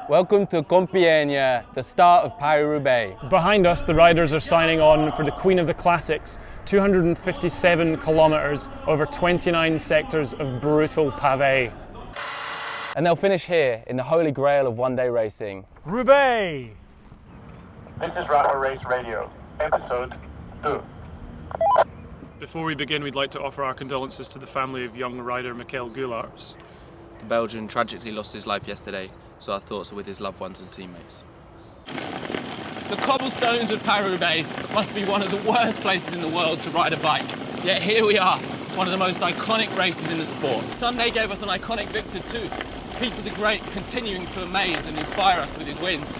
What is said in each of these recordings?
Welcome to Compiègne, the start of Paris-Roubaix. Behind us, the riders are signing on for the Queen of the Classics, 257 kilometres over 29 sectors of brutal pavé. And they'll finish here in the holy grail of one-day racing. Roubaix! This is Rapha Race Radio, episode 2. Before we begin, we'd like to offer our condolences to the family of young rider Michael Goulaerts. The Belgian tragically lost his life yesterday, so our thoughts are with his loved ones and teammates. The cobblestones of Paris-Roubaix must be one of the worst places in the world to ride a bike. Yet here we are, one of the most iconic races in the sport. Sunday gave us an iconic victor too. Peter the Great continuing to amaze and inspire us with his wins.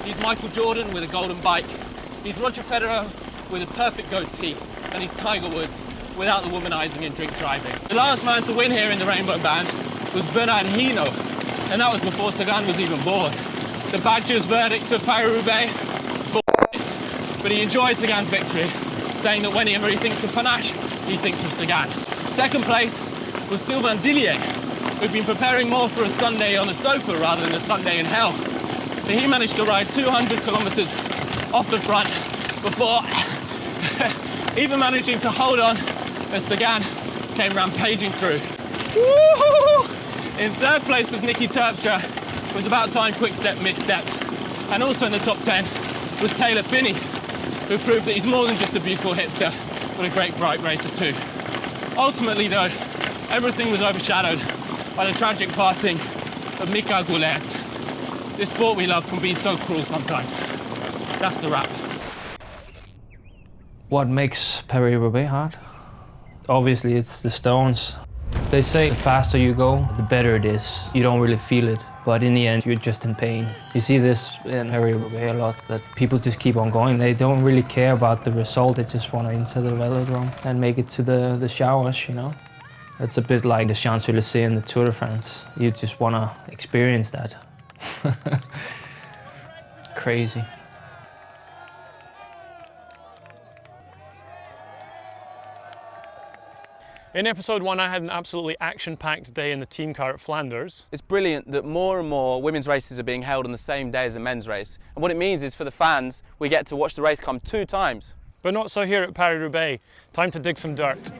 He's Michael Jordan with a golden bike. He's Roger Federer with a perfect goatee. And he's Tiger Woods without the womanizing and drink driving. The last man to win here in the Rainbow Band was Bernard Hinault, and that was before Sagan was even born. The Badgers' verdict of Paris-Roubaix, but he enjoyed Sagan's victory, saying that whenever he thinks of panache, he thinks of Sagan. Second place was Sylvain Dillier, who'd been preparing more for a Sunday on the sofa rather than a Sunday in hell. But he managed to ride 200 kilometres off the front before even managing to hold on as Sagan came rampaging through. Woo-hoo-hoo! In third place was Nicky Terpstra, was about time Quick-Step misstepped. And also in the top 10 was Taylor Phinney, who proved that he's more than just a beautiful hipster, but a great bright racer too. Ultimately though, everything was overshadowed by the tragic passing of Michael Goulaerts. This sport we love can be so cruel sometimes. That's the wrap. What makes Paris-Roubaix hard? Obviously it's the stones. They say the faster you go, the better it is. You don't really feel it, but in the end you're just in pain. You see this in Paris-Roubaix a lot, that people just keep on going. They don't really care about the result, they just want to enter the velodrome and make it to the showers, you know? It's a bit like the Champs-Élysées in the Tour de France. You just want to experience that. Crazy. In episode 1, I had an absolutely action-packed day in the team car at Flanders. It's brilliant that more and more women's races are being held on the same day as the men's race. And what it means is for the fans, we get to watch the race come 2 times. But not so here at Paris-Roubaix. Time to dig some dirt.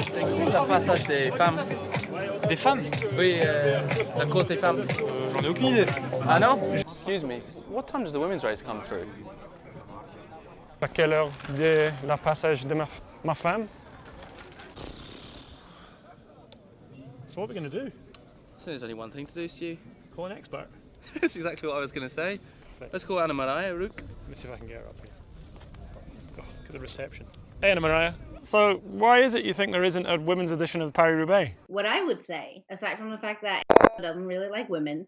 C'est le passage des femmes. Des femmes? Oui, la course des femmes. J'en ai aucune idée. Ah non? Excuse me, what time does the women's race come through? À quelle heure de la passage de ma femme? So what are we going to do? I think there's only one thing to do, Stu. Call an expert. That's exactly what I was going to say. Let's call Anna Maria, Rook. Let me see if I can get her up here. Oh, look at the reception. Hey Anna Maria. So why is it you think there isn't a women's edition of Paris-Roubaix? What I would say, aside from the fact that doesn't really like women,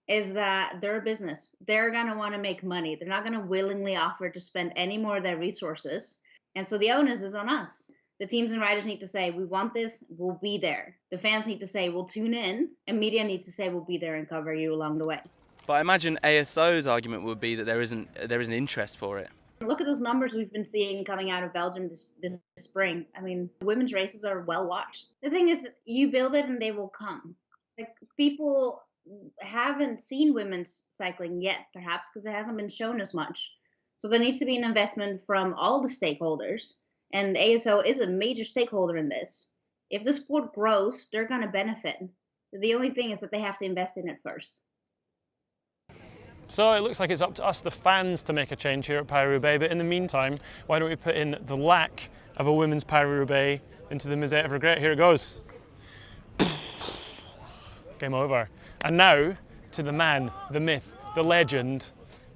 is that they're a business. They're going to want to make money. They're not going to willingly offer to spend any more of their resources. And so the onus is on us. The teams and riders need to say, we want this, we'll be there. The fans need to say, we'll tune in. And media needs to say, we'll be there and cover you along the way. But I imagine ASO's argument would be that there isn't interest for it. Look at those numbers we've been seeing coming out of Belgium this spring. I mean, women's races are well watched. The thing is, you build it and they will come. Like, people haven't seen women's cycling yet, perhaps, because it hasn't been shown as much. So there needs to be an investment from all the stakeholders, and ASO is a major stakeholder in this. If the sport grows, they're going to benefit. The only thing is that they have to invest in it first. So it looks like it's up to us, the fans, to make a change here at Paris-Roubaix, but in the meantime, why don't we put in the lack of a women's Paris-Roubaix into the Musette of Regret. Here it goes. Game over. And now, to the man, the myth, the legend,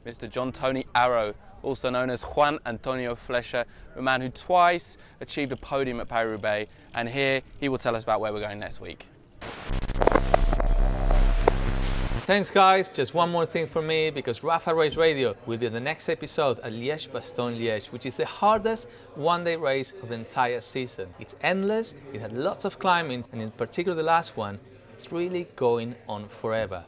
Mr. John Tony Arrow, also known as Juan Antonio Flecha, a man who twice achieved a podium at Paris-Roubaix, and here he will tell us about where we're going next week. Thanks guys, just one more thing for me, because Rapha Race Radio will be in the next episode at Liège-Bastogne-Liège, which is the hardest one-day race of the entire season. It's endless, it had lots of climbing, and in particular the last one, it's really going on forever.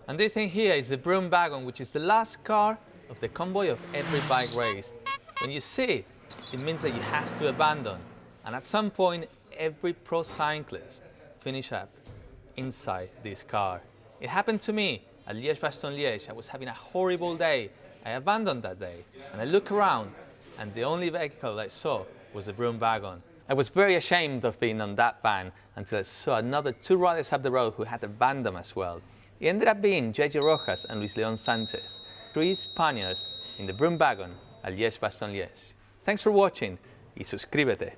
And this thing here is the broom wagon, which is the last car of the convoy of every bike race. When you see it, it means that you have to abandon. And at some point, every pro cyclist finish up inside this car. It happened to me at Liège-Bastogne-Liège. I was having a horrible day. I abandoned that day, and I look around, and the only vehicle I saw was a broom wagon. I was very ashamed of being on that van until I saw another 2 riders up the road who had abandoned as well. It ended up being JJ Rojas and Luis León Sanchez, 3 Spaniards in the broom wagon at Liège-Bastogne-Liège. Thanks for watching y suscríbete.